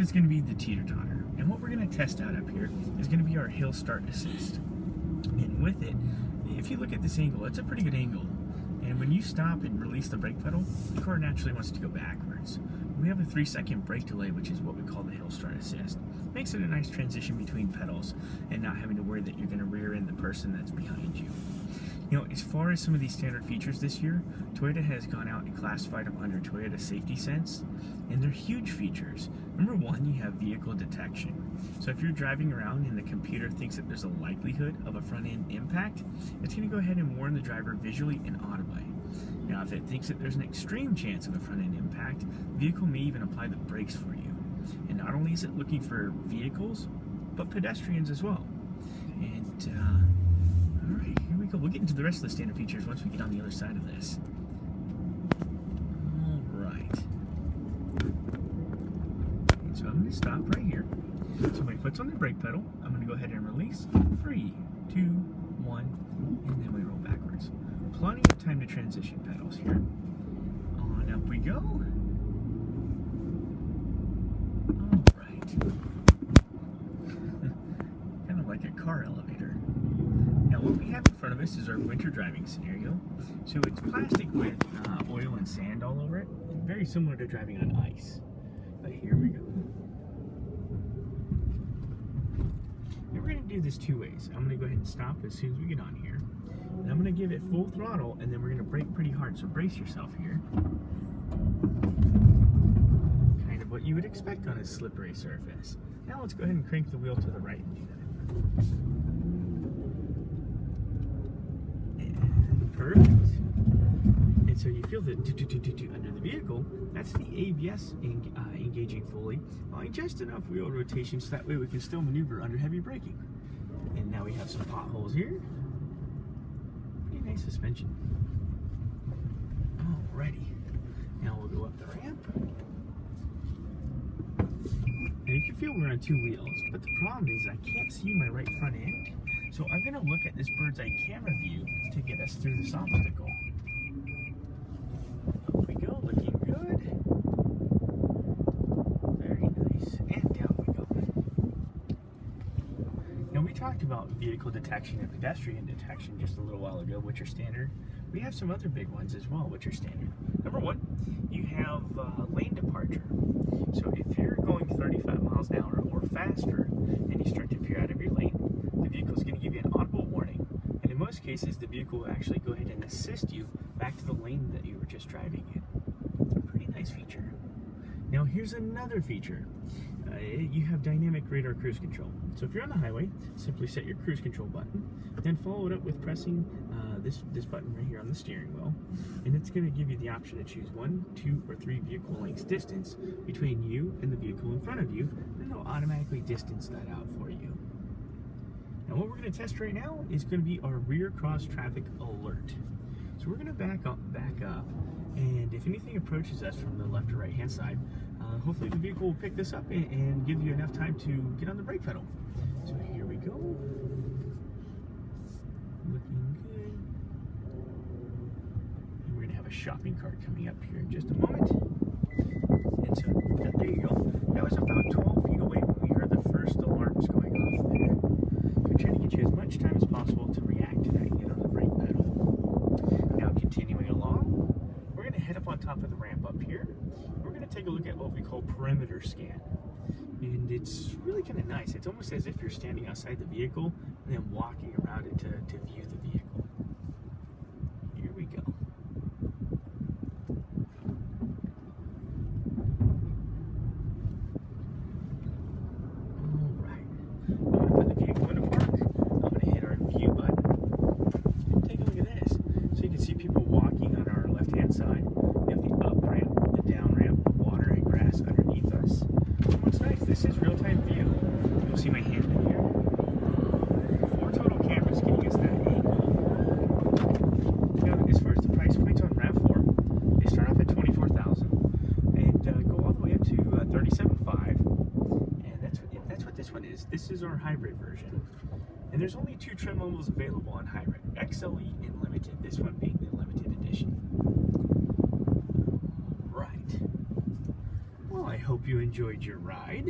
is going to be the teeter-totter. And what we're going to test out up here is going to be our hill start assist. And with it, if you look at this angle, it's a pretty good angle. And when you stop and release the brake pedal, the car naturally wants to go backwards. We have a 3-second brake delay, which is what we call the hill start assist. Makes it a nice transition between pedals and not having to worry that you're going to rear end the person that's behind you. You know, as far as some of these standard features this year, Toyota has gone out and classified them under Toyota Safety Sense, and they're huge features. Number one, you have vehicle detection. So if you're driving around and the computer thinks that there's a likelihood of a front-end impact, it's going to go ahead and warn the driver visually and audibly. Now, if it thinks that there's an extreme chance of a front-end impact, the vehicle may even apply the brakes for you. And not only is it looking for vehicles, but pedestrians as well. And, all right, here we go. We'll get into the rest of the standard features once we get on the other side of this. All right. And so I'm going to stop right here. So my foot's on the brake pedal. I'm going to go ahead and release. 3, 2, 1, and then we roll backwards. Plenty of time to transition pedals here. On up we go. All right. Kind of like a car elevator. Now what we have in front of us is our winter driving scenario. So it's plastic with oil and sand all over it. Very similar to driving on ice. But here we go. And we're going to do this two ways. I'm going to go ahead and stop as soon as we get on here. And I'm going to give it full throttle, and then we're going to brake pretty hard, so brace yourself here. Kind of what you would expect on a slippery surface. Now let's go ahead and crank the wheel to the right and do that. And perfect. And so you feel the under the vehicle. That's the ABS engaging fully, allowing just enough wheel rotation so that way we can still maneuver under heavy braking. And now we have some potholes here. Pretty nice suspension. Alrighty. Now we'll go up the ramp. And you can feel we're on two wheels, but the problem is I can't see my right front end. So I'm going to look at this bird's eye camera view to get us through this obstacle. Up we go, looking good. Very nice. And down we go. Now we talked about vehicle detection and pedestrian detection just a little while ago, which are standard. We have some other big ones as well, which are standard. Number one, you have lane departure. So if you're going 35 miles an hour or faster and you start to veer out of your lane, the vehicle is going to give you an audible warning. And in most cases, the vehicle will actually go ahead and assist you back to the lane that you were just driving in. It's a pretty nice feature. Now here's another feature. You have dynamic radar cruise control. So if you're on the highway, simply set your cruise control button, then follow it up with pressing this button right here on the steering wheel, and it's going to give you the option to choose 1, 2, or 3 vehicle lengths distance between you and the vehicle in front of you, and it'll automatically distance that out for you. Now what we're going to test right now is going to be our rear cross traffic alert. So we're going to back up, and if anything approaches us from the left or right hand side, hopefully the vehicle will pick this up and give you enough time to get on the brake pedal. So here we go. Looking good. And we're going to have a shopping cart coming up here in just a moment. And so there you go. That was about 12 feet away when we heard the first alarms going off there. So we're trying to get you as much time as possible to react to that and get on the brake pedal. Now continuing along, we're going to head up on top of the ramp up here. We're going to take a look at what we call perimeter scan. And it's really kind of nice. It's almost as if you're standing outside the vehicle and then walking around it to view the vehicle. Here we go. Alright. I'm going to put the vehicle in a park. I'm going to hit our view button. Take a look at this. So you can see people walking on our left-hand side. We have the up ramp, the down ramp, the water and grass underneath us. And what's nice, this is real-time view. You'll see my hand in here. 4 total cameras getting us that angle. Now, as far as the price points on RAV4, they start off at $24,000 and go all the way up to $37,500. And that's what this one is. This is our hybrid version. And there's only 2 trim levels available on hybrid, XLE and Limited, this one being the Limited Edition. Right. Well, I hope hope you enjoyed your ride.